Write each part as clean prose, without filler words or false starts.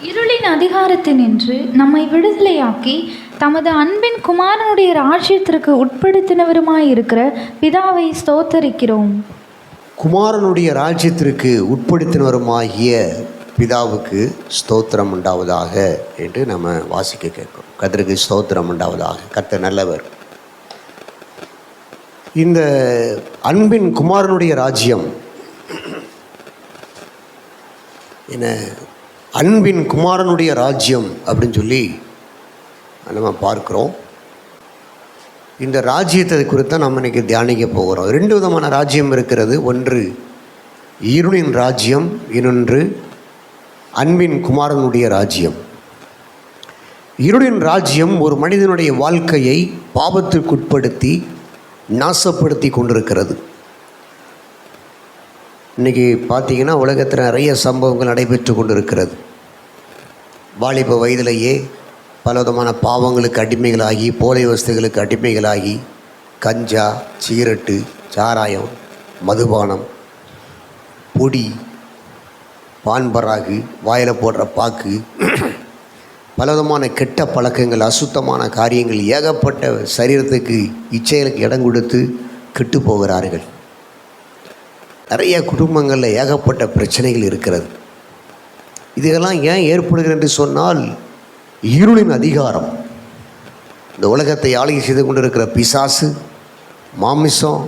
இருளின் அதிகாரத்தினின்று நம்மை விடுதலையாக்கி தமது அன்பின் குமாரனுடைய ராஜ்யத்திற்கு உட்படுத்தினவருமாயிருக்கிற பிதாவை ஸ்தோத்தரிக்கிறோம். குமாரனுடைய ராஜ்யத்திற்கு உட்படுத்தினவருமாகிய பிதாவுக்கு ஸ்தோத்திரம் உண்டாவதாக என்று நம்ம வாசிக்க கேட்கிறோம். கர்த்தருக்கு ஸ்தோத்திரம் உண்டாவதாக. கர்த்தர் நல்லவர். இந்த அன்பின் குமாரனுடைய ராஜ்யம் என்ன, அன்பின் குமாரனுடைய ராஜ்யம் அப்படின்னு சொல்லி நம்ம பார்க்குறோம். இந்த ராஜ்யத்தை குறித்து நம்ம இன்றைக்கி தியானிக்க போகிறோம். 2 விதமான ராஜ்யம் இருக்கிறது. ஒன்று இருளின் ராஜ்யம், இன்னொன்று அன்பின் குமாரனுடைய ராஜ்யம். இருளின் ராஜ்யம் ஒரு மனிதனுடைய வாழ்க்கையை பாவத்திற்குட்படுத்தி நாசப்படுத்தி கொண்டிருக்கிறது. இன்றைக்கி பார்த்திங்கன்னா உலகத்தில் நிறைய சம்பவங்கள் நடைபெற்று கொண்டிருக்கிறது. வாலிப வயதிலேயே பலவிதமான பாவங்களுக்கு அடிமைகளாகி, போதை வஸ்துகளுக்கு அடிமைகளாகி, கஞ்சா, சிகரெட்டு, சாராயம், மதுபானம், பொடி, பான்பராகு, வாயில் போடுற பாக்கு, பலவிதமான கெட்ட பழக்கங்கள், அசுத்தமான காரியங்கள், ஏகப்பட்ட சரீரத்துக்கு இச்சைகளுக்கு இடம் கொடுத்து கெட்டு போகிறார்கள். நிறைய குடும்பங்களில் ஏகப்பட்ட பிரச்சனைகள் இருக்கிறது. இதெல்லாம் ஏன் ஏற்படுகிறது என்று சொன்னால், இருளின் அதிகாரம், இந்த உலகத்தை ஆளுகை செய்து கொண்டிருக்கிற பிசாசு, மாமிசம்,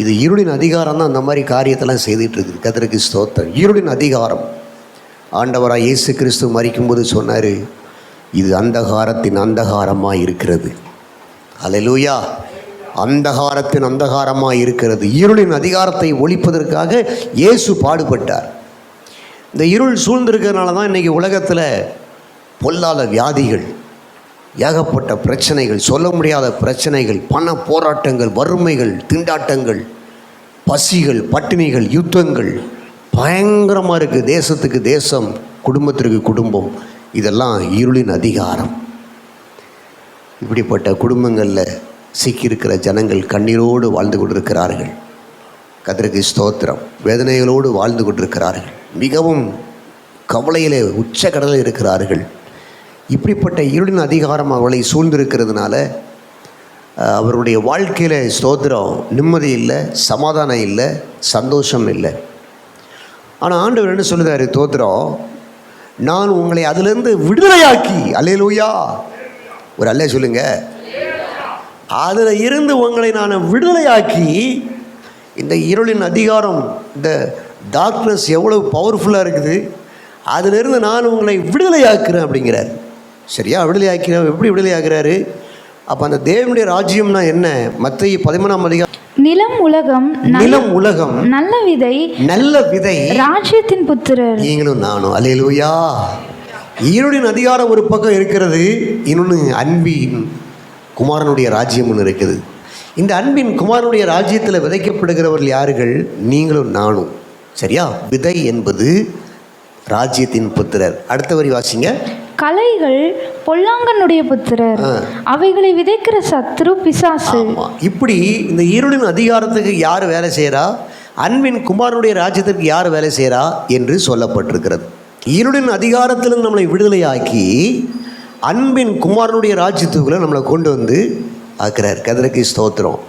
இது இருளின் அதிகாரம் தான் அந்த மாதிரி காரியத்தெல்லாம் செய்துட்டு இருக்குது. கர்த்தருக்கு ஸ்தோத்திரம். இருளின் அதிகாரம். ஆண்டவராக இயேசு கிறிஸ்து மரிக்கும்போது சொன்னார், இது அந்தகாரத்தின் அந்தகாரமாக இருக்கிறது. அல்லேலூயா. அந்தகாரத்தின் அந்தகாரமாக இருக்கிறது. இருளின் அதிகாரத்தை ஒழிப்பதற்காக இயேசு பாடுபட்டார். இந்த இருள் சூழ்ந்திருக்கிறதுனால தான் இன்றைக்கி உலகத்தில் பொல்லாத வியாதிகள், ஏகப்பட்ட பிரச்சனைகள், சொல்ல முடியாத பிரச்சனைகள், பண போராட்டங்கள், வறுமைகள், திண்டாட்டங்கள், பசிகள், பட்டினிகள், யுத்தங்கள் பயங்கரமாக இருக்குது. தேசத்துக்கு தேசம், குடும்பத்திற்கு குடும்பம், இதெல்லாம் இருளின் அதிகாரம். இப்படிப்பட்ட குடும்பங்களில் சிக்கியிருக்கிற ஜனங்கள் கண்ணீரோடு வாழ்ந்து கொண்டிருக்கிறார்கள். கர்த்தருக்கு ஸ்தோத்திரம். வேதனைகளோடு வாழ்ந்து கொண்டிருக்கிறார்கள். மிகவும் கவலையிலே உச்சக்கடலில் இருக்கிறார்கள். இப்படிப்பட்ட இருளின் அதிகாரம் அவளை சூழ்ந்திருக்கிறதுனால அவருடைய வாழ்க்கையில் ஸ்தோத்திரம் நிம்மதி இல்லை, சமாதானம் இல்லை, சந்தோஷம் இல்லை. ஆனால் ஆண்டவர் என்ன சொல்லுறாரு? ஸ்தோத்திரம், நான் உங்களை அதிலிருந்து விடுதலையாக்கி, அல்லேலூயா, ஒரு அல்லே சொல்லுங்க, அதில் இருந்து உங்களை நான் விடுதலையாக்கி, இந்த இருளின் அதிகாரம், இந்த டார்க்னஸ் எவ்வளவு பவர்ஃபுல்லாக இருக்குது, அதிலிருந்து நான் உங்களை விடுதலையாக்குறேன் அப்படிங்கிறார். சரியா? விடுதலையாக்கிறேன். எப்படி விடுதலையாக்குறாரு? அப்போ அந்த தேவனுடைய ராஜ்யம்னா என்ன? மத்தேயு 13ஆம் அதிகாரம், நிலம் உலகம் நல்ல விதை ராஜ்யத்தின் புத்திரர் நீங்களும் நானும். அல்லேலூயா. இருளின் அதிகாரம் ஒரு பக்கம் இருக்கிறது, இன்னொன்று அன்பின் குமாரனுடைய ராஜ்யம் ஒன்று இருக்குது. இந்த அன்பின் குமாரனுடைய ராஜ்யத்தில் விதைக்கப்படுகிறவர்கள் யார்கள்? நீங்களும் நானும். சரியா? விதை என்பது ராஜ்யத்தின் புத்திரர். அடுத்த வரி வாசிங்க. களைகள் பொல்லாங்கனுடைய புத்திரர், அவைகளை விதைக்கிற சத்ரு பிசாசு. இப்படி இந்த இருளின் அதிகாரத்துக்கு யார் வேலை செய்கிறா, அன்பின் குமாரனுடைய ராஜ்யத்திற்கு யார் வேலை செய்கிறா என்று சொல்லப்பட்டிருக்கிறது. இருளின் அதிகாரத்திலிருந்து நம்மளை விடுதலையாக்கி அன்பின் குமாரனுடைய ராஜ்யத்துக்குள்ளே நம்மளை கொண்டு வந்து ஆக்கிறார். கர்த்தருக்கு ஸ்தோத்திரம்.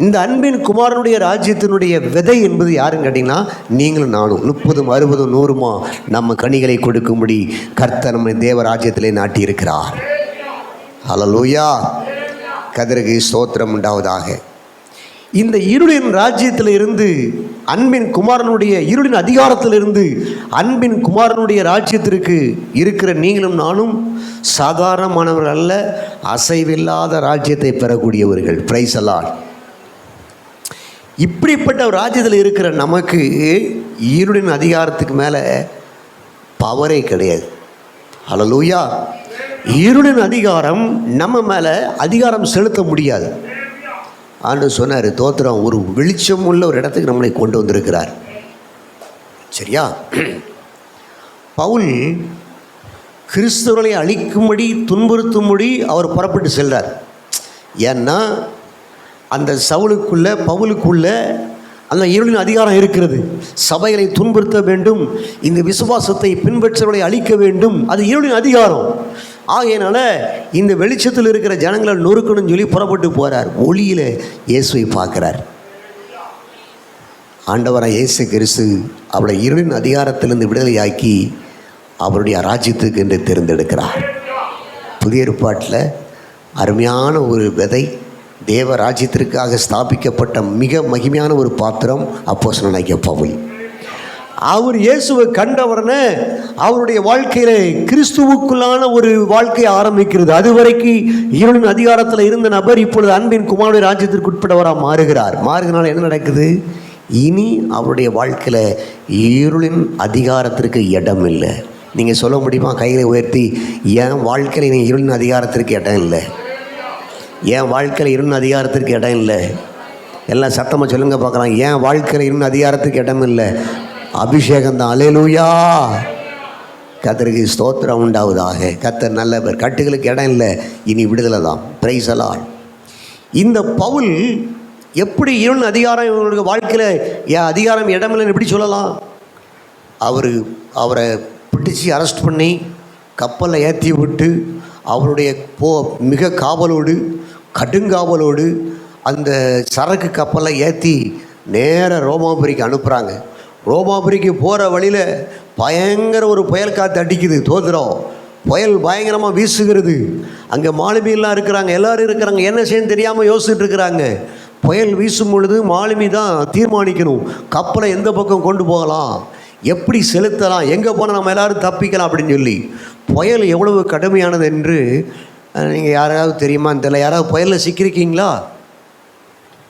இந்த அன்பின் குமாரனுடைய ராஜ்யத்தினுடைய விதை என்பது யாருன்னு கேட்டிங்கன்னா, நீங்களும் நானும். 30, 60, 100 நம்ம கனிகளை கொடுக்கும்படி கர்த்தர் நம்மை தேவ ராஜ்யத்திலே நாட்டியிருக்கிறார். அல்லேலூயா. கர்த்தருக்கு ஸ்தோத்திரம் உண்டாவதாக. இந்த இருளின் ராஜ்யத்தில் இருந்து அன்பின் குமாரனுடைய, இருளின் அதிகாரத்திலிருந்து அன்பின் குமாரனுடைய ராஜ்யத்திற்கு இருக்கிற நீங்களும் நானும் சாதாரணமானவர்கள் அல்ல, அசைவில்லாத ராஜ்யத்தை பெறக்கூடியவர்கள். Praise the Lord. இப்படிப்பட்ட ஒரு ராஜ்யத்தில் இருக்கிற நமக்கு இருளின் அதிகாரத்துக்கு மேலே பவரே கிடையாது. அல்லேலூயா. இருளின் அதிகாரம் நம்ம மேலே அதிகாரம் செலுத்த முடியாது. ஆண்டவர் சொன்னார், தோத்திரம், ஒரு வெளிச்சம் உள்ள ஒரு இடத்துக்கு நம்மளை கொண்டு வந்திருக்கிறார். சரியா? பவுல் கிறிஸ்தவர்களை அழிக்கும்படி, துன்புறுத்தும்படி அவர் புறப்பட்டு செல்றார். ஏன்னா அந்த பவுலுக்குள்ள அந்த இருளின் அதிகாரம் இருக்கிறது. சபைகளை துன்புறுத்த வேண்டும், இந்த விசுவாசத்தை பின்பற்றவர்களை அழிக்க வேண்டும், அது இருளின் அதிகாரம். ஆகையினால இந்த வெளிச்சத்தில் இருக்கிற ஜனங்களை நொறுக்கணும்னு சொல்லி புறப்பட்டு போகிறார். ஒளியில் இயேசுவை பார்க்குறார். ஆண்டவராக இயேசு கிறிஸ்து அவளை இருளின் அதிகாரத்திலிருந்து விடுதலையாக்கி அவருடைய ராஜ்யத்துக்கு என்று தேர்ந்தெடுக்கிறார். புதிய ஏற்பாட்டில் அருமையான ஒரு விதை, தேவ ராஜ்யத்திற்காக ஸ்தாபிக்கப்பட்ட மிக மகிமையான ஒரு பாத்திரம் அப்போஸ்தலனாகிய பவுல். அவர் இயேசுவை கண்டவரனே அவருடைய வாழ்க்கையிலே கிறிஸ்துவுக்குள்ளான ஒரு வாழ்க்கை ஆரம்பிக்கிறது. அதுவரைக்கும் இருளின் அதிகாரத்தில் இருந்த நபர் இப்பொழுது அன்பின் குமாரனுடைய ராஜ்யத்திற்கு உட்பட்டவராக மாறுகிறனால என்ன நடக்குது? இனி அவருடைய வாழ்க்கையில் இருளின் அதிகாரத்திற்கு இடம் இல்லை. நீங்கள் சொல்ல முடியுமா? கையில் உயர்த்தி, என் வாழ்க்கையில் நீ இருளின் அதிகாரத்திற்கு இடம் இல்லை, என் வாழ்க்கையில் இருளின் அதிகாரத்திற்கு இடம் இல்லை. எல்லாம் சத்தமாக சொல்லுங்க பார்க்கலாம். என் வாழ்க்கையில் இருளின் அதிகாரத்துக்கு இடம் இல்லை. அபிஷேகம் தான். அல்லேலூயா. கர்த்தருக்கு ஸ்தோத்திரம் உண்டாவதாக. கர்த்தர் நல்லவர். கட்டுகளுக்கு இடம் இல்லை, இனி விடுதலை தான். Praise the Lord. இந்த பவுல் எப்படி இருளின் அதிகாரம் இவருடைய வாழ்க்கையில் என் அதிகாரம் இடமில்லைன்னு எப்படி சொல்லலாம்? அவரை பிடிச்சி அரெஸ்ட் பண்ணி கப்பலில் ஏற்றி விட்டு அவருடைய மிக காவலோடு, கடுங்காவலோடு அந்த சரக்கு கப்பலை ஏற்றி நேர ரோமாபுரிக்கு அனுப்புகிறாங்க. ரோமாபுரிக்கு போகிற வழியில் பயங்கர ஒரு புயல் காற்று அடிக்குது. தோதுறோம், புயல் பயங்கரமாக வீசுகிறது. அங்கே மாலுமியெல்லாம் இருக்கிறாங்க, எல்லோரும் இருக்கிறாங்க. என்ன செய்யணும்னு தெரியாமல் யோசிச்சுட்டு இருக்கிறாங்க. புயல் வீசும் பொழுது மாலுமி தான் தீர்மானிக்கணும், கப்பலை எந்த பக்கம் கொண்டு போகலாம், எப்படி செலுத்தலாம், எங்கே போனால் நம்ம எல்லோரும் தப்பிக்கலாம் அப்படின்னு சொல்லி. புயல் எவ்வளவு கடுமையானது என்று நீங்கள் யாராவது தெரியுமான்னு தெரியல. யாராவது புயலில் சிக்கியிருக்கீங்களா?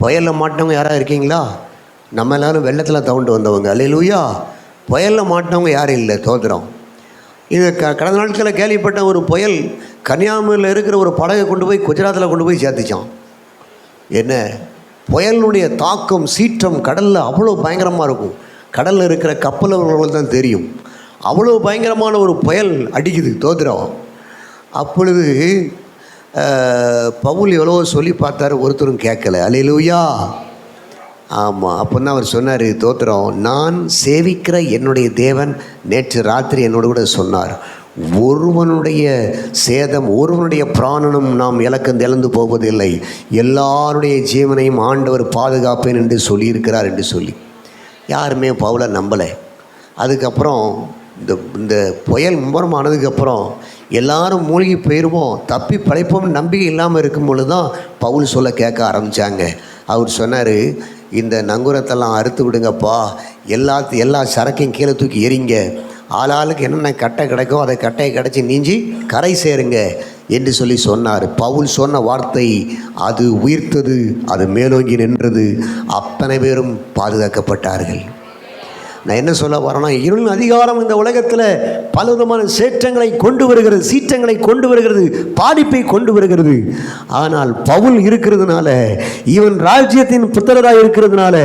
புயலில் மாட்டினவங்க யாராவது இருக்கீங்களா? நம்ம எல்லோரும் வெள்ளத்தில் தவுண்டு வந்தவங்க. அல்லேலூயா. புயலில் மாட்டினவங்க யாரும் இல்லை. தோதுறோம். இது கடந்த நாட்களில் கேள்விப்பட்ட ஒரு புயல் கன்னியாகுமரியில் இருக்கிற ஒரு படகை கொண்டு போய் குஜராத்தில் கொண்டு போய் சேர்த்துச்சான். என்ன புயலுடைய தாக்கம், சீற்றம் கடலில் அவ்வளோ பயங்கரமாக இருக்கும். கடலில் இருக்கிற கப்பல்கள் தான் தெரியும். அவ்வளோ பயங்கரமான ஒரு புயல் அடிக்குது. தோதுறோம். அப்பொழுது பவுல் எவ்வளோ சொல்லி பார்த்தாரு, ஒருத்தரும் கேட்கல. அல்லேலூயா. ஆமாம். அப்போ தான் அவர் சொன்னார், தோத்திரம், நான் சேவிக்கிற என்னுடைய தேவன் நேற்று ராத்திரி என்னோட கூட சொன்னார், ஒருவனுடைய சேதம், ஒருவனுடைய பிராணனும் நாம் இழந்து போவதில்லை, எல்லாருடைய ஜீவனையும் ஆண்டவர் பாதுகாப்பேன் என்று சொல்லியிருக்கிறார் என்று சொல்லி. யாருமே பவுலை நம்பலை. அதுக்கப்புறம் இந்த புயல் மும்முரமானதுக்கப்புறம் எல்லாரும் மூழ்கி போயிடுவோம், தப்பி பழைப்போம்னு நம்பிக்கை இல்லாமல் இருக்கும் பொழுது தான் பவுல் சொல்ல கேட்க ஆரம்பித்தாங்க. அவர் சொன்னார், இந்த நங்குரத்தெல்லாம் அறுத்து விடுங்கப்பா, எல்லா சரக்கையும் கீழே தூக்கி எறிங்க, ஆளாளுக்கு என்னென்ன கட்டை கிடைக்கோ அதை கட்டையை கிடச்சி நீஞ்சி கரை சேருங்க என்று சொல்லி சொன்னார். பவுல் சொன்ன வார்த்தை அது உயிர்த்தது, அது மேலோங்கி நின்றது. அத்தனை பேரும் பாதுகாக்கப்பட்டார்கள். நான் என்ன சொல்ல வரேன்னா, இருளின் அதிகாரம் இந்த உலகத்தில் பல விதமான சேற்றங்களை கொண்டு வருகிறது, சீற்றங்களை கொண்டு வருகிறது, பாதிப்பை கொண்டு வருகிறது. ஆனால் பவுல் இருக்கிறதுனால, இவன் ராஜ்யத்தின் புத்திரராக இருக்கிறதுனால,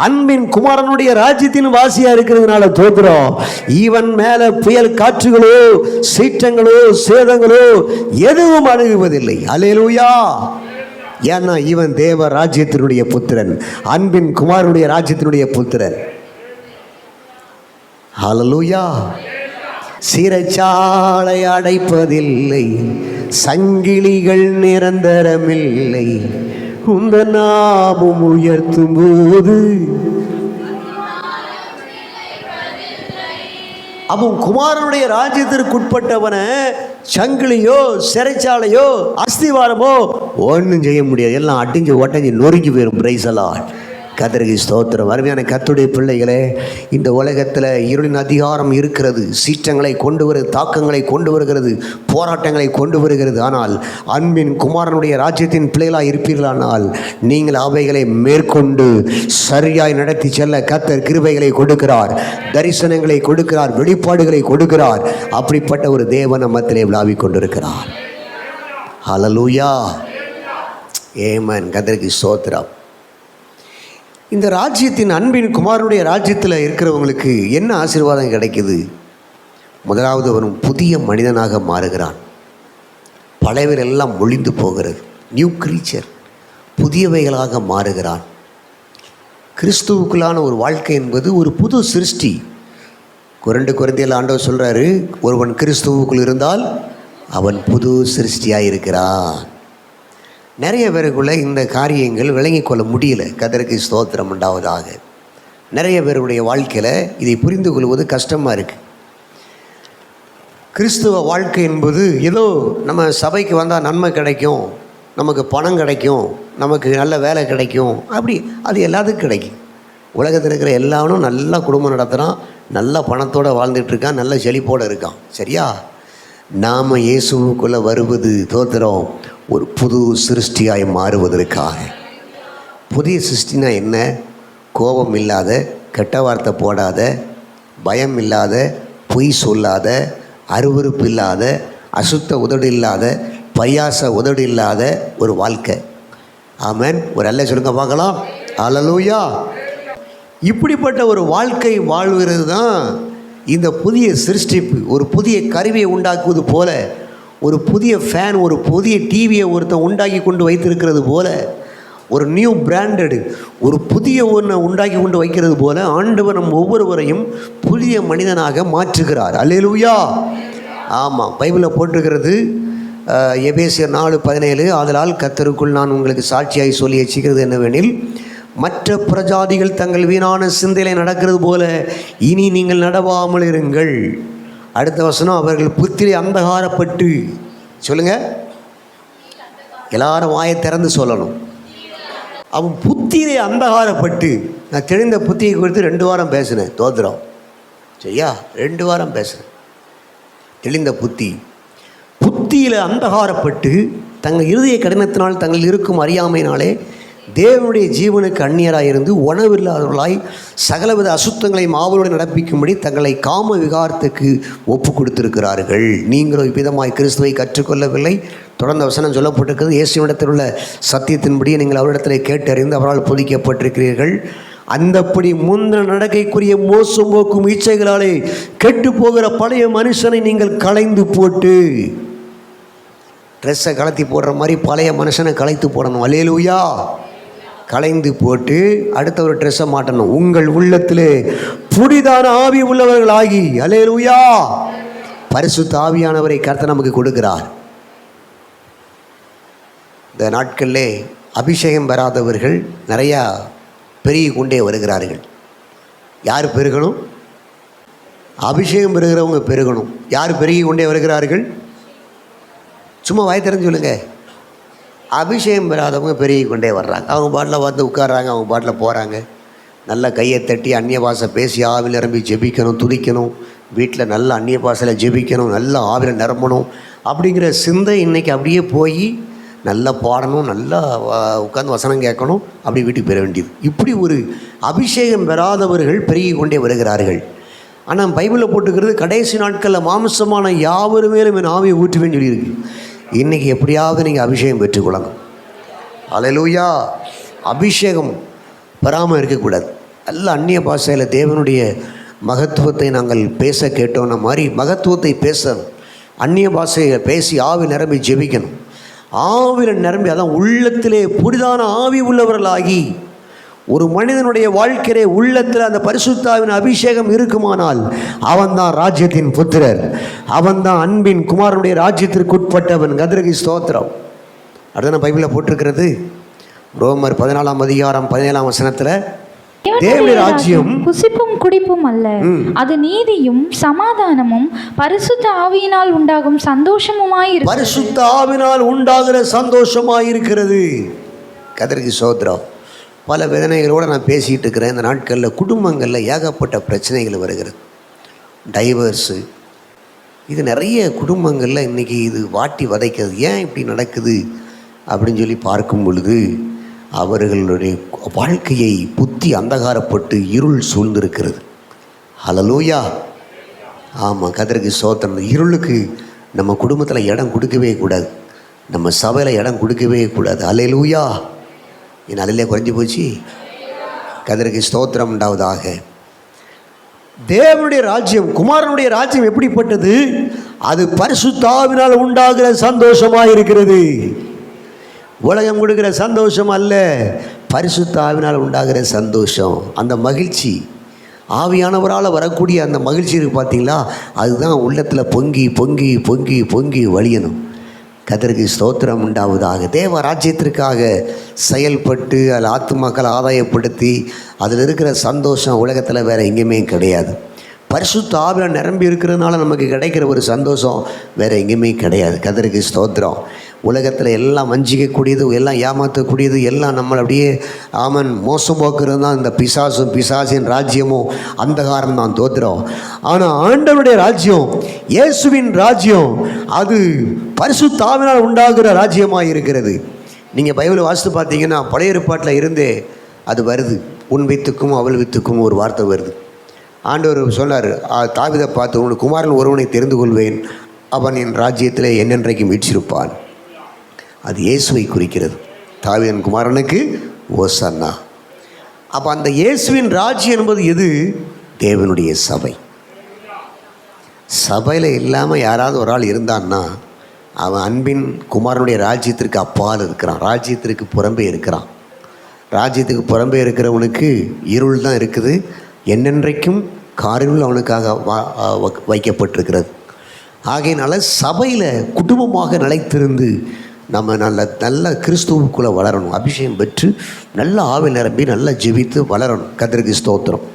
அன்பின் குமாரனுடைய ராஜ்யத்தின் வாசியாக இருக்கிறதுனால தோத்துறோம். இவன் மேலே புயல் காற்றுகளோ சீற்றங்களோ சேதங்களோ எதுவும் அணுகுவதில்லை. அல்லேலூயா. ஏன்னா இவன் தேவ ராஜ்யத்தினுடைய புத்திரன், அன்பின் குமாரனுடைய ராஜ்யத்தினுடைய புத்திரன். ஹல்லேலூயா. சிறைச்சாலை அடைப்பதில்லை, சங்கிலிகள் நிரந்தரமில்லை, உந்த நாமம் உயர்த்தும் போது அவன் குமாரனுடைய ராஜ்யத்திற்கு உட்பட்டவனை சங்கிலியோ சிறைச்சாலையோ அஸ்திவாரமோ ஒன்றும் செய்ய முடியாது. எல்லாம் அடிஞ்சு ஒட்டஞ்சு நொறுங்கி போயிடும். Praise the Lord. கர்த்தருக்கு ஸ்தோத்திரம். அருமையான கர்த்தருடைய பிள்ளைகளே, இந்த உலகத்தில் இருளின் அதிகாரம் இருக்கிறது. சீற்றங்களை கொண்டு வருகிறது, தாக்கங்களை கொண்டு வருகிறது, போராட்டங்களை கொண்டு வருகிறது. ஆனால் அன்பின் குமாரனுடைய ராஜ்யத்தின் பிள்ளைகளாக இருப்பீர்களானால் நீங்கள் அவைகளை மேற்கொண்டு சரியாய் நடத்தி செல்ல கர்த்தர் கிருபைகளை கொடுக்கிறார், தரிசனங்களை கொடுக்கிறார், வெளிப்பாடுகளை கொடுக்கிறார். அப்படிப்பட்ட ஒரு தேவன் நம்மத்திலே விளாவிக் கொண்டிருக்கிறார். ஹல்லேலூயா. ஆமென். கர்த்தருக்கு ஸ்தோத்திரம். இந்த ராஜ்யத்தின், அன்பின் குமாரனுடைய ராஜ்யத்தில் இருக்கிறவங்களுக்கு என்ன ஆசீர்வாதம் கிடைக்குது? முதலாவது, அவன் புதிய மனிதனாக மாறுகிறான். பழையவர் எல்லாம் ஒழிந்து போகிறது. New creature, புதியவைகளாக மாறுகிறான். கிறிஸ்துவுக்குள்ளான ஒரு வாழ்க்கை என்பது ஒரு புது சிருஷ்டி. 2 கொரிந்தியர் ஆண்டவர் சொல்கிறாரு, ஒருவன் கிறிஸ்துவுக்குள் இருந்தால் அவன் புது சிருஷ்டியாக இருக்கிறான். நிறைய பேருக்குள்ள இந்த காரியங்கள் விளங்கிக் கொள்ள முடியல. கர்த்தருக்கு ஸ்தோத்திரம் உண்டாவதாக. நிறைய பேருடைய வாழ்க்கையில் இதை புரிந்து கொள்வது கஷ்டமாக இருக்குது. கிறிஸ்துவ வாழ்க்கை என்பது ஏதோ நம்ம சபைக்கு வந்தால் நன்மை கிடைக்கும், நமக்கு பணம் கிடைக்கும், நமக்கு நல்ல வேலை கிடைக்கும், அப்படி அது எல்லாத்துக்கும் கிடைக்கும். உலகத்தில் இருக்கிற எல்லாரும் நல்லா குடும்பம் நடத்துகிறான், நல்ல பணத்தோடு வாழ்ந்துட்டுருக்கான், நல்ல செழிப்போடு இருக்கான். சரியா? நாம் இயேசுவுக்குள்ளே வருவது தோத்திரம் ஒரு புது சிருஷ்டியாய் மாறுவதற்காக. புதிய சிருஷ்டினா என்ன? கோபம் இல்லாத, கெட்ட வார்த்தை போடாத, பயம் இல்லாத, பொய் சொல்லாத, அருவருப்பு இல்லாத, அசுத்த உதடு இல்லாத, பையாச உதடு இல்லாத ஒரு வாழ்க்கை. ஆமென். ஒரு அல்ல சொல்லுங்க பார்க்கலாம். அல்லேலூயா. இப்படிப்பட்ட ஒரு வாழ்க்கை வாழ்கிறது தான் இந்த புதிய சிருஷ்டிப்பு. ஒரு புதிய கருவியை உண்டாக்குவது போல, ஒரு புதிய ஃபேன், ஒரு புதிய டிவியை ஒருத்தன் உண்டாக்கி கொண்டு வைத்திருக்கிறது போல, ஒரு நியூ பிராண்டடு, ஒரு புதிய ஒன்றை உண்டாக்கி கொண்டு வைக்கிறது போல ஆண்டவர் நம் ஒவ்வொருவரையும் புதிய மனிதனாக மாற்றுகிறார். அல்லேலூயா. ஆமாம், பைபிளில் போட்டிருக்கிறது எபேசியர் 4:17, ஆதலால் கர்த்தருக்குள் நான் உங்களுக்கு சாட்சியாய் சொல்லி எச்சிக்கிறது என்னவெனில், மற்ற பிரஜாதிகள் தங்கள் வீணான சிந்தையிலே நடக்கிறது போல இனி நீங்கள் நடவாமல் இருங்கள். அடுத்த வசனம், அவர்கள் புத்திரை அந்தகாரப்பட்டு, சொல்லுங்க, எல்லாரும் வாயை திறந்து சொல்லணும். அவன் புத்திரை அந்தகாரப்பட்டு. நான் தெளிந்த புத்தியை குறித்து 2 வாரம் பேசினேன். தோத்திரம். சரியா? 2 வாரம் பேசினேன். தெளிந்த புத்தியில் அந்தகாரப்பட்டு தங்கள் இருதய கடினத்தினால் தங்கள் இருக்கும் அறியாமையினாலே தேவனுடைய ஜீவனுக்கு அந்நியராக இருந்து உணவில்லாதவர்களாய் சகலவித அசுத்தங்களை மாவலோடு நடப்பிக்கும்படி தங்களை காம விகாரத்துக்கு ஒப்பு கொடுத்திருக்கிறார்கள். நீங்களும் இவ்விதமாய் கிறிஸ்துவை கற்றுக்கொள்ளவில்லை. தொடர்ந்த வசனம் சொல்லப்பட்டிருக்கிறது, இயேசுவிடத்தில் உள்ள சத்தியத்தின்படி நீங்கள் அவரிடத்தில் கேட்டறிந்து அவரால் பொதிக்கப்பட்டிருக்கிறீர்கள். அந்தப்படி முந்தின நடக்கைக்குரிய மோசம் போக்கும் இச்சைகளாலே கெட்டு போகிற பழைய மனுஷனை நீங்கள் களைந்து போட்டு, ட்ரெஸ்ஸை களைத்தி போடுற மாதிரி பழைய மனுஷனை களைத்து போடணும். அல்லேலூயா. களைந்து போட்டு அடுத்த ஒரு ட்ரெஸ்ஸை மாட்டணும். உங்கள் உள்ளத்திலே புதிதான ஆவி உள்ளவர்களாகி, அல்லேலூயா, பரிசுத்த ஆவியானவரை கர்த்தர் நமக்கு கொடுக்கிறார். இந்த நாட்களிலே அபிஷேகம் பெறாதவர்கள் நிறையா பெருகி கொண்டே வருகிறார்கள். யார் பெருகணும்? அபிஷேகம் பெறுகிறவங்க பெருகணும். யார் பெருகி கொண்டே வருகிறார்கள்? சும்மா வாய் திறந்து சொல்லுங்க. அபிஷேகம் பெறாதவங்க பெருகி கொண்டே வர்றாங்க. அவங்க பாட்டில் வந்து உட்கார்றாங்க, அவங்க பாட்டில் போகிறாங்க. நல்லா கையை தட்டி அந்நிய பாஷை பேசி ஆவியில் நிரம்பி ஜெபிக்கணும், துதிக்கணும். வீட்டில் நல்ல அந்நிய பாஷையில் ஜெபிக்கணும், நல்ல ஆவியில் நிரம்பணும் அப்படிங்கிற சிந்தை இன்றைக்கி அப்படியே போய் நல்லா பாடணும், நல்லா உட்காந்து வசனம் கேட்கணும், அப்படி வீட்டுக்கு பெற வேண்டியது. இப்படி ஒரு அபிஷேகம் பெறாதவர்கள் பெருகி கொண்டே வருகிறார்கள். ஆனால் பைபிளில் போட்டுக்கிறது, கடைசி நாட்களில் மாம்சமான யாவரு மேலும் என் ஆவியை ஊற்றுவேன்னு சொல்லியிருக்கு. இன்றைக்கி எப்படியாவது நீங்கள் அபிஷேகம் பெற்றுக்கொள்ளணும். அல்லேலூயா. அபிஷேகம் பெறாமல் இருக்கக்கூடாது. நல்ல அந்நிய பாஷையில் தேவனுடைய மகத்துவத்தை நாங்கள் பேச கேட்டோன்ன மாதிரி மகத்துவத்தை பேசணும். அந்நிய பாஷையை பேசி ஆவி நிரம்பி ஜெபிக்கணும். ஆவியில் நிரம்பி, அதான் உள்ளத்திலே புதிதான ஆவி உள்ளவர்களாகி, ஒரு மனிதனுடைய வாழ்க்கையிலே உள்ளத்தில் அந்த பரிசுத்தாவின் அபிஷேகம் இருக்குமானால் அவன்தான் ராஜ்யத்தின் புத்திரர், அவன்தான் அன்பின் குமாரனுடைய ராஜ்யத்திற்கு உட்பட்டவன். கர்த்தருக்கு ஸ்தோத்திரம். அடுத்த பைபிளில் போட்டிருக்கிறது, ரோமர் 14:17 தேவனுடைய ராஜ்யம் புசிப்பும் குடிப்பும் அல்ல, அது நீதியும் சமாதானமும் பரிசுத்த ஆவியினால் உண்டாகும் சந்தோஷமுமாய் இருக்கிறது. பரிசுத்த ஆவியினால் உண்டாகிற சந்தோஷமாயிருக்கிறது. கர்த்தருக்கு ஸ்தோத்திரம். பல வேதனைகளோடு நான் பேசிகிட்டு இருக்கிறேன். இந்த நாட்களில் குடும்பங்களில் ஏகப்பட்ட பிரச்சனைகள் வருகிறது. டைவர்ஸு, இது நிறைய குடும்பங்களில் இன்றைக்கி இது வாட்டி வதைக்கிறது. ஏன் இப்படி நடக்குது அப்படின்னு சொல்லி பார்க்கும் பொழுது, அவர்களுடைய வாழ்க்கையை புத்தி அந்தகாரப்பட்டு இருள் சூழ்ந்திருக்கிறது. ஹல்லேலூயா. ஆமாம், கர்த்தருக்கு ஸ்தோத்திரம். இருளுக்கு நம்ம குடும்பத்தில் இடம் கொடுக்கவே கூடாது, நம்ம சபையில் இடம் கொடுக்கவே கூடாது. ஹல்லேலூயா. என் அதிலே குறைஞ்சி போச்சு. கர்த்தருக்கு ஸ்தோத்திரம் உண்டாவதாக. தேவனுடைய ராஜ்யம், குமாரனுடைய ராஜ்யம் எப்படிப்பட்டது? அது பரிசுத்த ஆவியினால் உண்டாகிற சந்தோஷமாக இருக்கிறது. உலகம் கொடுக்கிற சந்தோஷம் அல்ல, பரிசுத்த ஆவினால் உண்டாகிற சந்தோஷம், அந்த மகிழ்ச்சி, ஆவியானவரால் வரக்கூடிய அந்த மகிழ்ச்சி இருக்குது பார்த்தீங்களா, அதுதான் உள்ளத்தில் பொங்கி பொங்கி பொங்கி பொங்கி வழியணும். கர்த்தருக்கு ஸ்தோத்திரம் உண்டாவதாக. தேவ ராஜ்யத்திற்காக செயல்பட்டு அதில் ஆத்துமாக்களை ஆதாயப்படுத்தி அதில் இருக்கிற சந்தோஷம் உலகத்தில் வேறு எங்கேயுமே கிடையாது. பரிசுத்த ஆவியால் நிரம்பி இருக்கிறதுனால நமக்கு கிடைக்கிற ஒரு சந்தோஷம் வேறு எங்கேயுமே கிடையாது. கர்த்தருக்கு ஸ்தோத்திரம். உலகத்தில் எல்லாம் வஞ்சிக்கக்கூடியது, எல்லாம் ஏமாற்றக்கூடியது, எல்லாம் நம்மளை அப்படியே மோசம் போக்குறது தான் இந்த பிசாசின் ராஜ்யமும் அந்தகாரம் தான். தோத்திரம். ஆனால் ஆண்டவருடைய ராஜ்யம், இயேசுவின் ராஜ்யம், அது பரிசுத்த ஆவியால் உண்டாகிற ராஜ்யமாக இருக்கிறது. நீங்கள் பைபிளை வாசித்து பார்த்தீங்கன்னா பழைய ஏற்பாட்டில் இருந்தே அது வருது. உன் வித்துக்கும் அவள் வித்துக்கும் ஒரு வார்த்தை வருது. ஆண்டவர் சொன்னார், தாவீதை பார்த்து, உன் குமாரன் ஒருவனை தெரிந்து கொள்வேன், அவன் என் ராஜ்யத்தில் என்னென்றைக்கும் வீற்றிருப்பான். அது இயேசுவை குறிக்கிறது. தாவீதின் குமாரனுக்கு ஓசன்னா. அப்போ அந்த இயேசுவின் ராஜ்யம் என்பது எது? தேவனுடைய சபை. சபையில் இல்லாமல் யாராவது ஒரு ஆள் இருந்தான்னா அவன் அன்பின் குமாரனுடைய ராஜ்யத்திற்கு அப்பால் இருக்கிறான், ராஜ்யத்திற்கு புறம்பே இருக்கிறான். ராஜ்யத்துக்கு புறம்பே இருக்கிறவனுக்கு இருள் தான் இருக்குது, என்னென்றைக்கும் காரிருள் அவனுக்காக வைக்கப்பட்டிருக்கிறது. ஆகையினால சபையில் குடும்பமாக நிலைத்திருந்து நம்ம நல்ல கிறிஸ்துவுக்குள்ளே வளரணும். அபிஷேகம் பெற்று நல்ல ஆவியில் நிரம்பி நல்லா ஜெபித்து வளரணும். கர்த்தருக்கு ஸ்தோத்திரம்.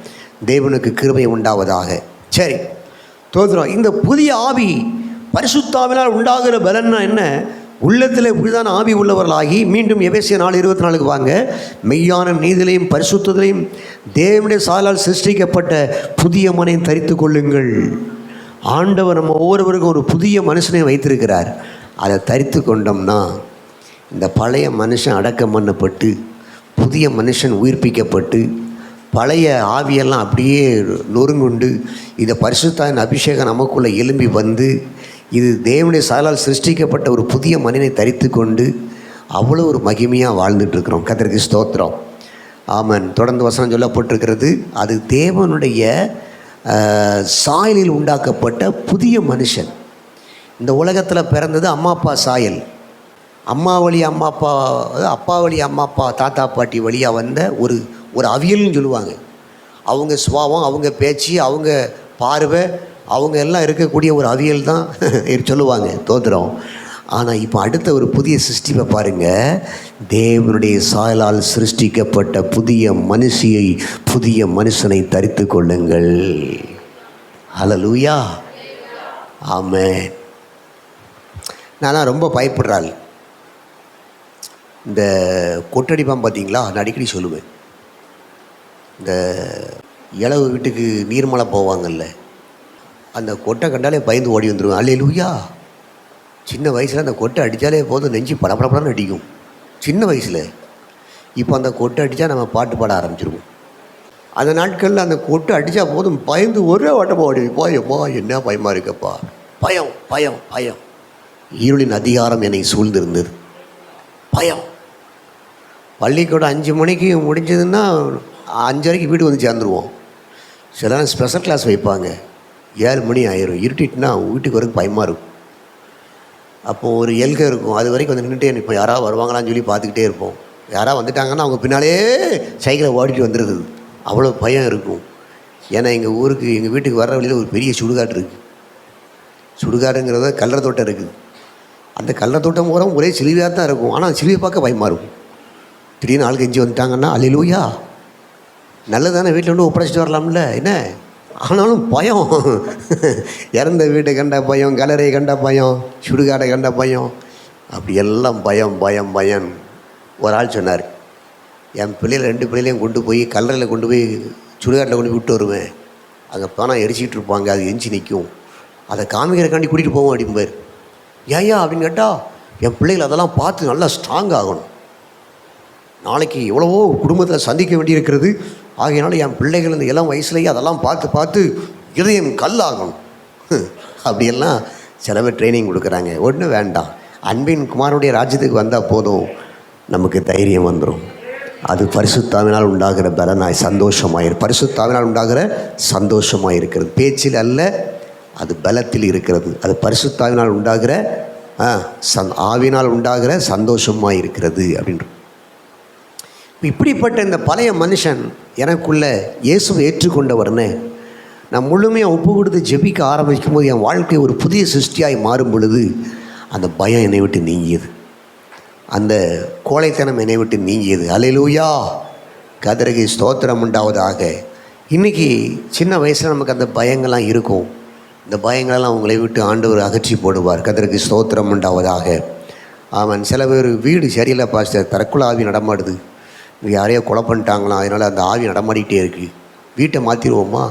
தேவனுக்கு கிருபை உண்டாவதாக. சரி, ஸ்தோத்திரம். இந்த புதிய ஆவி பரிசுத்த ஆவியால் உண்டாகிற பலன்னா என்ன? உள்ளத்தில் இப்படிதான் ஆவி உள்ளவர்களாகி, மீண்டும் எபேசியர் 4:24 வாங்க, மெய்யான நீதிலையும் பரிசுத்தத்திலையும் தேவனுடைய சாயலால் சிருஷ்டிக்கப்பட்ட புதிய மனிதனை தரித்து கொள்ளுங்கள். ஆண்டவர் நம்ம ஒவ்வொருவருக்கும் ஒரு புதிய மனுஷனை வைத்திருக்கிறார். அதை தரித்து கொண்டோம்னா இந்த பழைய மனுஷன் அடக்கம் பண்ணப்பட்டு புதிய மனுஷன் உயிர்ப்பிக்கப்பட்டு பழைய ஆவியெல்லாம் அப்படியே நொறுங்குண்டு இந்த பரிசுத்தாவின் அபிஷேகம் நமக்குள்ளே எழும்பி வந்து இது தேவனுடைய சாயலால் சிருஷ்டிக்கப்பட்ட ஒரு புதிய மனிதனை தரித்து கொண்டு அவ்வளோ ஒரு மகிமையாக வாழ்ந்துட்டுருக்குறோம். கர்த்தருக்கு ஸ்தோத்திரம். ஆமன். தொடர்ந்து வசனம் சொல்லப்பட்டிருக்கிறது, அது தேவனுடைய சாயலில் உண்டாக்கப்பட்ட புதிய மனுஷன். இந்த உலகத்தில் பிறந்தது அம்மா அப்பா சாயல், அம்மா வழி அம்மா அப்பா, அப்பா வழி அம்மா அப்பா, தாத்தா பாட்டி வழியாக வந்த ஒரு அவியல்னு சொல்லுவாங்க. அவங்க சுபாவம், அவங்க பேச்சு, அவங்க பார்வை, அவங்க எல்லாம் இருக்கக்கூடிய ஒரு அவியல் தான் சொல்லுவாங்க. தோத்திரம். ஆனால் இப்போ அடுத்த ஒரு புதிய சிருஷ்டிப்பை பாருங்கள். தேவனுடைய சாயலால் சிருஷ்டிக்கப்பட்ட புதிய மனுஷியை, புதிய மனுஷனை தரித்து கொள்ளுங்கள். ஹல்லேலூயா. ஆமென். நான் ரொம்ப பயப்படுறாள். இந்த கொட்டடிப்பான் பார்த்தீங்களா, நான் அடிக்கடி சொல்லுவேன். இந்த இளவு வீட்டுக்கு நீர்மலை போவாங்கல்ல, அந்த கொட்டை கண்டாலே பயந்து ஓடி வந்துடுவேன். அல்லேலூயா. சின்ன வயசில் அந்த கொட்டை அடித்தாலே போதும், நெஞ்சு படப்படப்படன்னு அடிக்கும் சின்ன வயசில். இப்போ அந்த கொட்டை அடித்தா நம்ம பாட்டு பாட ஆரம்பிச்சிருவோம். அந்த நாட்களில் அந்த கொட்டை அடித்தா போதும் பயந்து ஒரே ஓட்டமாக ஓடி, பயமா என்ன பயமாக இருக்கப்பா, பயம் பயம் பயம். இருளின் அதிகாரம் என்னை சூழ்ந்திருந்தது. பயம். பள்ளிக்கூடம் 5 மணிக்கு முடிஞ்சதுன்னா 5:30 வீடு வந்து சேர்ந்துருவோம். சில நேரம் ஸ்பெஷல் கிளாஸ் வைப்பாங்க, 7 மணி ஆயிரும். இருட்டிட்டுனா வீட்டுக்கு வரைக்கும் பயமாக இருக்கும். அப்போது ஒரு எல்கை இருக்கும், அது வரைக்கும் வந்து நின்றுட்டே நிற்போம். யாராவது வருவாங்களான்னு சொல்லி பார்த்துக்கிட்டே இருப்போம். யாராவது வந்துட்டாங்கன்னா அவங்க பின்னாலே சைக்கிளை ஓடிட்டு வந்துடுது. அவ்வளோ பயம் இருக்கும். ஏன்னா எங்கள் ஊருக்கு, எங்கள் வீட்டுக்கு வர்ற வழியில் ஒரு பெரிய சுடுகாடு இருக்குது. சுடுகாடுங்கிறத கல்லறை தோட்டம் இருக்குது. அந்த கல்லறை தோட்டம் போகிறோம் ஒரே சிலுவையாக தான் இருக்கும். ஆனால் சிலுவையை பார்க்க பயமாக இருக்கும். திடீர்னு ஆள் கெஞ்சி வந்துட்டாங்கன்னா அல்லேலூயா, நல்லதானே, வீட்டில் வந்து ஒப்படைச்சிட்டு வரலாம்ல என்ன. ஆனாலும் பயம். இறந்த வீட்டை கண்ட பயம், கல்லறையை கண்ட பயம், சுடுகாடை கண்ட பயம், அப்படி எல்லாம் பயம் பயம் பயம். ஒரு ஆள் சொன்னார், என் பிள்ளைகள் 2 பிள்ளைகளையும் கொண்டு போய் கல்லறையில் கொண்டு போய் சுடுகாட்டில் கொண்டு போய் விட்டு வருவேன். அங்கே பணம் எரிச்சிக்கிட்டு இருப்பாங்க, அது எரிஞ்சி நிற்கும், அதை காமிக்கிறக்காண்டி கூட்டிகிட்டு போவோம் அப்படிம்பார். ஏயா அப்படின்னு கேட்டால், என் பிள்ளைகள் அதெல்லாம் பார்த்து நல்லா ஸ்ட்ராங் ஆகணும், நாளைக்கு எவ்வளவோ குடும்பத்தில் சந்திக்க வேண்டியிருக்கிறது, ஆகையினால என் பிள்ளைகள் இந்த இளம் வயசுலேயே அதெல்லாம் பார்த்து பார்த்து இதயம் கல்லாகணும். அப்படியெல்லாம் சில பேர் ட்ரைனிங் கொடுக்குறாங்க. ஒன்றும் வேண்டாம், அன்பின் குமாரனுடைய ராஜ்யத்துக்கு வந்தால் போதும், நமக்கு தைரியம் வந்துடும். அது பரிசுத்தாவினால் உண்டாகிற பலனாய் பரிசுத்தாவினால் உண்டாகிற சந்தோஷமாக இருக்கிறது. பேச்சில் அல்ல, அது பலத்தில் இருக்கிறது. அது பரிசுத்தாவினால் உண்டாகிற ஆவினால் உண்டாகிற சந்தோஷமாக இருக்கிறது அப்படின்ற. இப்படிப்பட்ட இந்த பழைய மனுஷன் எனக்குள்ள இயேசுவை ஏற்றுக்கொண்டவர்னு நான் முழுமையாக ஒப்பு கொடுத்து ஜெபிக்க ஆரம்பிக்கும் போது என் வாழ்க்கை ஒரு புதிய சிருஷ்டியாய் மாறும் பொழுது அந்த பயம் என்னை விட்டு நீங்கியது, அந்த கோழைத்தனம் என்னை விட்டு நீங்கியது. அல்லேலூயா, கர்த்தருக்கு ஸ்தோத்திரம் உண்டாவதாக. இன்றைக்கி சின்ன வயசில் நமக்கு அந்த பயங்கள்லாம் இருக்கும். இந்த பயங்களெல்லாம் உங்களை விட்டு ஆண்டவர் அகற்றி போடுவார். கர்த்தருக்கு ஸ்தோத்திரம் உண்டாவதாக. அவன் சில பேர் வீடு சரியில்லை பாஸ்டர், தற்கொலை ஆவி நடமாடுது, யாரையோ கொலை பண்ணிட்டாங்களாம், அதனால் அந்த ஆவி நடமாடிக்கிட்டே இருக்குது, வீட்டை மாற்றிடுவோமா,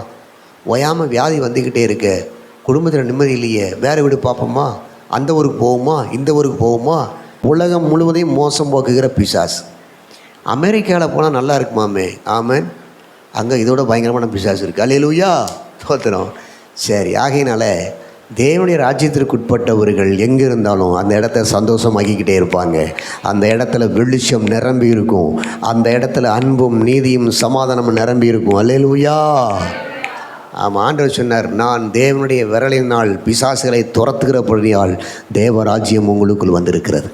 ஓயாமல் வியாதி வந்துக்கிட்டே இருக்க, குடும்பத்தில் நிம்மதி இல்லையே, வேறு வீடு பார்ப்போமா, அந்த ஊருக்கு போவோமா, இந்த ஊருக்கு போவோமா. உலகம் முழுவதையும் மோசம் போக்குகிற பிசாஸ். அமெரிக்காவில் போனால் நல்லா இருக்குமாமே, ஆமாம், அங்கே இதோட பயங்கரமான பிசாஸ் இருக்குது. அல்லேலூயா, தோத்திரம். சரி, ஆகையினால தேவனுடைய ராஜ்யத்திற்கு உட்பட்டவர்கள் எங்கே இருந்தாலும் அந்த இடத்த சந்தோஷமாக்கிக்கிட்டே இருப்பாங்க. அந்த இடத்துல வெளிச்சம் நிரம்பி இருக்கும், அந்த இடத்துல அன்பும் நீதியும் சமாதானமும் நிரம்பி இருக்கும். அல்லேலூயா. ஆமாம், ஆண்டவர் சொன்னார், நான் தேவனுடைய விரலினால் பிசாசுகளை துரத்துகிறபடியால் தேவராஜ்யம் உங்களுக்குள் வந்திருக்கிறது.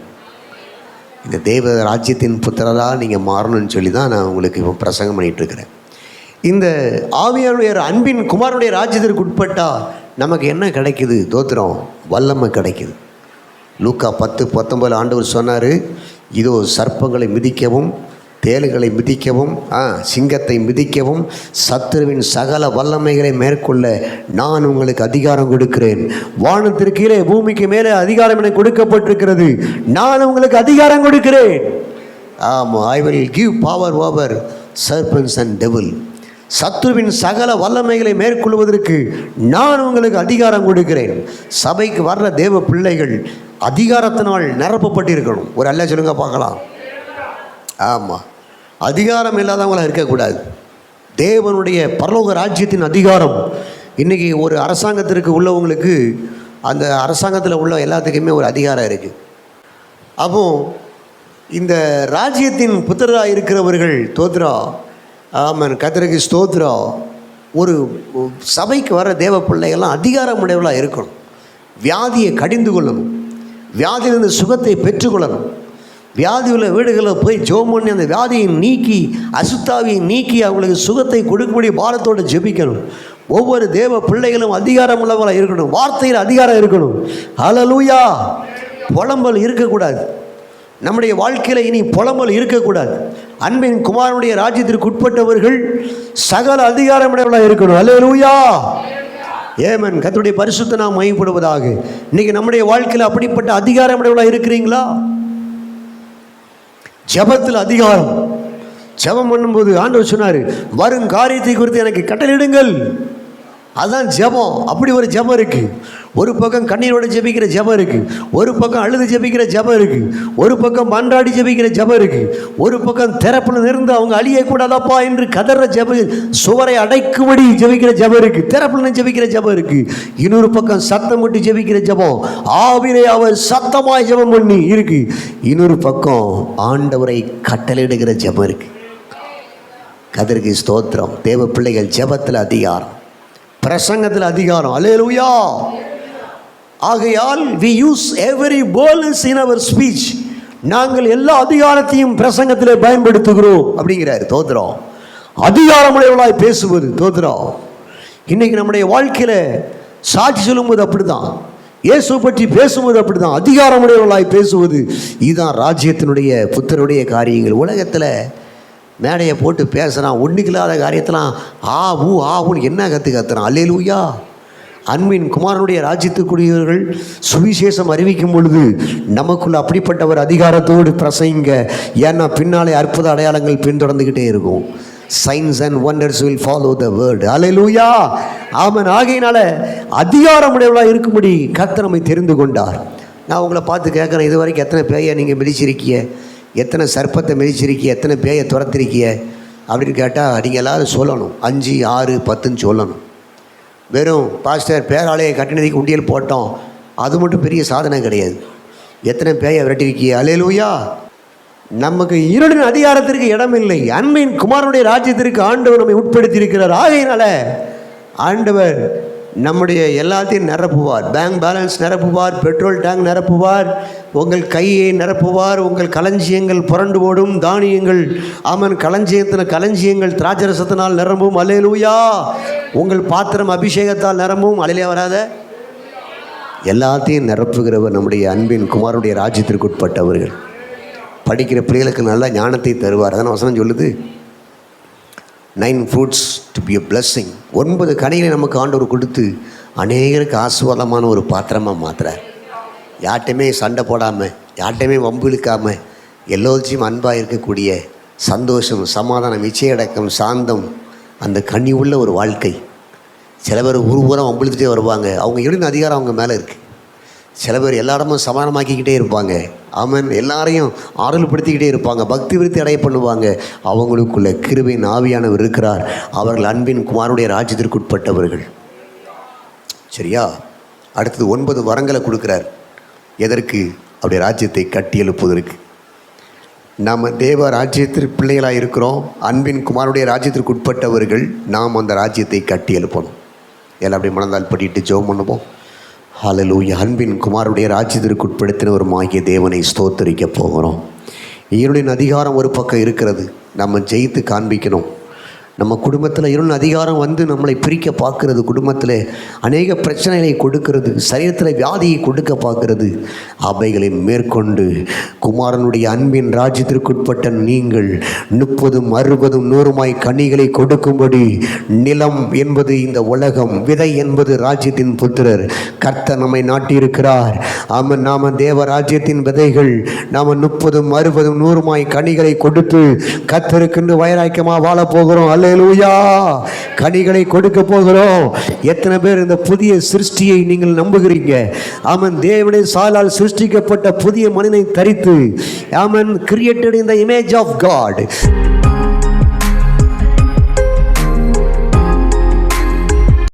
இந்த தேவ ராஜ்யத்தின் புத்திரராக நீங்கள் மாறணும்னு சொல்லி தான் நான் உங்களுக்கு இப்போ பிரசங்கம் பண்ணிகிட்ருக்கிறேன். இந்த ஆவியானுடைய அன்பின் குமாரனுடைய ராஜ்யத்திற்கு உட்பட்டால் நமக்கு என்ன கிடைக்குது? தோத்திரம், வல்லமை கிடைக்குது. லூக்கா 10:19 ஆண்டவர் சொன்னார், இதோ சர்ப்பங்களை மிதிக்கவும் தேளுகளை மிதிக்கவும் சிங்கத்தை மிதிக்கவும் சத்துருவின் சகல வல்லமைகளை மேற்கொள்ள நான் உங்களுக்கு அதிகாரம் கொடுக்கிறேன். வானத்திற்கு கீழே பூமிக்கு மேலே அதிகாரம் எனக்கு கொடுக்கப்பட்டிருக்கிறது, நான் உங்களுக்கு அதிகாரம் கொடுக்கிறேன். ஆமாம், I will give power over serpents and devil. சத்துருவின் சகல வல்லமைகளை மேற்கொள்வதற்கு நான் உங்களுக்கு அதிகாரம் கொடுக்கிறேன். சபைக்கு வர்ற தேவ பிள்ளைகள் அதிகாரத்தினால் நிரப்பப்பட்டிருக்கணும். ஒரு அல்ல சொல்லுங்க பார்க்கலாம். ஆமாம், அதிகாரம் இல்லாதவங்களாக இருக்கக்கூடாது. தேவனுடைய பரலோக ராஜ்யத்தின் அதிகாரம் இன்றைக்கி ஒரு அரசாங்கத்திற்கு உள்ளவங்களுக்கு அந்த அரசாங்கத்தில் உள்ள எல்லாத்துக்குமே ஒரு அதிகாரம் இருக்குது. அப்போ இந்த ராஜ்யத்தின் புத்திரராக இருக்கிறவர்கள் தோத்ரா, ஆமாம், கர்த்தருக்கு ஸ்தோத்ரா, ஒரு சபைக்கு வர தேவ பிள்ளைகள்லாம் அதிகாரம் உடையவர்களாக இருக்கணும். வியாதியை கடிந்து கொள்ளணும், வியாதியிலிருந்து சுகத்தை பெற்றுக்கொள்ளணும். வியாதி உள்ள வீடுகளில் போய் ஜெபம் பண்ணி அந்த வியாதியை நீக்கி அசுத்தாவியை நீக்கி அவங்களுக்கு சுகத்தை கொடுக்கக்கூடிய பாரத்தோடு ஜெபிக்கணும். ஒவ்வொரு தேவ பிள்ளைகளும் அதிகாரம் உள்ளவர்களாக இருக்கணும், வார்த்தையில் அதிகாரம் இருக்கணும். ஹல்லேலூயா. புலம்பல் இருக்கக்கூடாது நம்முடைய வாழ்க்கையில், இனி புலம்பல் இருக்கக்கூடாது. அன்பின் குமாரனுடைய ராஜ்யத்திற்கு உட்பட்டவர்கள் சகல அதிகாரமுடையவர்களாக இருக்கணும். அல்லேலூயா, ஏமன். கர்த்தருடைய பரிசுத்த நாமம் மகிமைப்படுவதாக. இன்னைக்கு நம்முடைய வாழ்க்கையில் அப்படிப்பட்ட அதிகாரமுடையவர்களாக இருக்கிறீங்களா? ஜெபத்தில் அதிகாரம். ஜெபம் பண்ணும்போது ஆண்டவர் சொன்னார், வரும் காரியத்தை குறித்து எனக்கு கட்டளையிடுங்கள். அதுதான் ஜெபம். அப்படி ஒரு ஜெபம் இருக்குது. ஒரு பக்கம் கண்ணீரோடு ஜெபிக்கிற ஜெபம் இருக்குது, ஒரு பக்கம் அழுது ஜெபிக்கிற ஜெபம் இருக்குது, ஒரு பக்கம் மன்றாடி ஜெபிக்கிற ஜெபம் இருக்குது, ஒரு பக்கம் திறப்பில் இருந்து அவங்க அழியக்கூடாதப்பா என்று கதற ஜெப சுவரை அடைக்கும்படி ஜெபிக்கிற ஜெபம் இருக்குது, திறப்பில் ஜெபிக்கிற ஜெபம் இருக்குது. இன்னொரு பக்கம் சத்தம் விட்டு ஜெபிக்கிற ஜெபம், ஆவிலே அவர் சத்தமாய் ஜெபம் பண்ணி இருக்கு. இன்னொரு பக்கம் ஆண்டவரை கட்டளையிடுகிற ஜெபம் இருக்குது. கர்த்தருக்கு ஸ்தோத்திரம். தேவ பிள்ளைகள் ஜெபத்தில் அதிகாரம், பிரசங்கத்தில் அதிகாரம். அல்லேலூயா. ஆகையால் we use every boldness in our speech. நாங்கள் எல்லா அதிகாரத்தையும் பிரசங்கத்திலே பயன்படுத்துகிறோம் அப்படிங்கிறார். தோத்திரம். அதிகாரமுடையவளாய் பேசுவது. தோத்திரம். இன்னைக்கு நம்முடைய வாழ்க்கையில் சாட்சி சொல்லும்போது அப்படிதான், இயேசு பற்றி பேசும்போது அப்படிதான், அதிகாரமுடையவளாய் பேசுவது. இதுதான் ராஜ்யத்தினுடைய புத்தருடைய காரியங்கள். உலகத்தில் மேடையை போட்டு பேசுகிறான், ஒன்றுக்கில்லாத காரியத்தெல்லாம் ஆவுன்னு என்ன கற்றுறான். அல்லேலூயா. அன்பின் குமாரனுடைய ராஜ்யத்துக்குரியவர்கள் சுவிசேஷம் அறிவிக்கும் பொழுது நமக்குள்ள அப்படிப்பட்ட ஒரு அதிகாரத்தோடு பிரசங்க. ஏன்னா பின்னாலே அற்புத அடையாளங்கள் பின்தொடர்ந்துக்கிட்டே இருக்கும். Signs and wonders will follow the word. அல்லேலூயா. ஆமென். ஆகையினால அதிகாரமுடையவளாக இருக்கும்படி கர்த்தர் நம்மை தெரிந்து கொண்டார். நான் உங்களை பார்த்து கேட்குறேன், இது வரைக்கும் எத்தனை பேயை நீங்கள் மிதிச்சிருக்கிய, எத்தனை சர்ப்பத்தை மிதிச்சிருக்கிய, எத்தனை பேயை துரத்திருக்கிய அப்படின்னு கேட்டால் நீங்கள் எல்லோரும் சொல்லணும். 5, 6, 10 சொல்லணும். வெறும் பாஸ்டர் பேராலையை கட்டினதுக்கு உண்டியல் போட்டோம், அது மட்டும் பெரிய சாதனை கிடையாது. எத்தனை பேயை விரட்டிருக்கிய. அல்லேலூயா. நமக்கு இருளின் அதிகாரத்திற்கு இடமில்லை. அன்பின் குமாரனுடைய ராஜ்யத்திற்கு ஆண்டவர் நம்மை உட்படுத்தி இருக்கிறார். ஆகையினால ஆண்டவர் நம்முடைய எல்லாத்தையும் நிரப்புவார். பேங்க் பேலன்ஸ் நிரப்புவார், பெட்ரோல் டேங்க் நிரப்புவார், உங்கள் கையை நிரப்புவார், உங்கள் களஞ்சியங்கள் புரண்டு ஓடும், தானியங்கள் ஆமன் களஞ்சியங்கள் திராட்சரசத்தினால் நிரம்பும். அல்லேலூயா. உங்கள் பாத்திரம் அபிஷேகத்தால் நிரம்பும். அல்லேலூயா வராத. எல்லாத்தையும் நிரப்புகிறவர் நம்முடைய அன்பின் குமாரனுடைய ராஜ்யத்திற்கு உட்பட்டவர்கள். படிக்கிற பிள்ளைகளுக்கு நல்ல ஞானத்தை தருவார். அதான் வசனம் சொல்லுது, 9 fruits to be a blessing. 9 கனிகளை நமக்கு ஆண்டவர் கொடுத்து அநேகருக்கு ஆசீர்வாதமான ஒரு பாத்திரமாக மாற்றுறார். யார்கிட்டையுமே சண்டை போடாமல், யார்கிட்டையுமே வம்பு இழுக்காமல், எல்லோருத்தையும் அன்பாக இருக்கக்கூடிய சந்தோஷம், சமாதானம், இச்சையடக்கம், சாந்தம், அந்த கனி உள்ள ஒரு வாழ்க்கை. சில பேர் ஊரம் வம்பிழுத்துட்டே வருவாங்க, அவங்க எழுதின அதிகாரம் அவங்க மேலே இருக்குது. சில பேர் எல்லா இடமும் சமாதானமாக்கிக்கிட்டே இருப்பாங்க. ஆமன். எல்லாரையும் ஆறுதல்படுத்திக்கிட்டே இருப்பாங்க, பக்தி விருத்தி அடைய பண்ணுவாங்க. அவங்களுக்குள்ள கிருபையின் ஆவியானவர் இருக்கிறார். அவர்கள் அன்பின் குமாரனுடைய ராஜ்யத்திற்கு உட்பட்டவர்கள். சரியா? அடுத்தது 9 வரங்களை கொடுக்குறார். எதற்கு? அவருடைய ராஜ்யத்தை கட்டி எழுப்புவதற்கு. நாம் தேவ ராஜ்யத்திற்கு பிள்ளைகளாக இருக்கிறோம். அன்பின் குமாரனுடைய ராஜ்யத்திற்கு உட்பட்டவர்கள். நாம் அந்த ராஜ்யத்தை கட்டி எழுப்பணும். எல்லாம் அப்படி மனதால் படிட்டு ஜெபம் பண்ணுவோம். ஹல்லேலூயா. அன்பின் குமாரனுடைய ராஜ்யத்திற்கு உட்படுத்தினவருமாகிய தேவனை ஸ்தோத்தரிக்க போகிறோம். இருளின் அதிகாரம் ஒரு பக்கம் இருக்கிறது, நம்ம ஜெயித்து காண்பிக்கணும். நம்ம குடும்பத்தில் இருளின் அதிகாரம் வந்து நம்மளை பிரிக்க பார்க்கறது, குடும்பத்தில் அநேக பிரச்சனைகளை கொடுக்கிறது, சரீரத்தில் வியாதியை கொடுக்க பார்க்கறது. அவைகளை மேற்கொண்டு குமாரனுடைய அன்பின் ராஜ்யத்திற்குட்பட்ட நீங்கள் 30, 60, 100 கனிகளை கொடுக்கும்படி, நிலம் என்பது இந்த உலகம், விதை என்பது ராஜ்யத்தின் புத்திரர். கர்த்தர் நம்மை நாட்டியிருக்கிறார். ஆமாம், நாம தேவ ராஜ்யத்தின் விதைகள். நாம் 30, 60, 100 கனிகளை கொடுத்து கர்த்தருக்கென்று வைராக்கியமாக வாழ போகிறோம். அல்லேலூயா. கனிகளை கொடுக்க போகிறோம். எத்தனை பேர் இந்த புதிய சிருஷ்டியை நீங்கள் நம்புகிறீங்க? ஆமன். தேவனுடைய சாயலால் சிருஷ்டிக்கப்பட்ட புதிய மனிதனை தரித்து, amen, created in the image of God.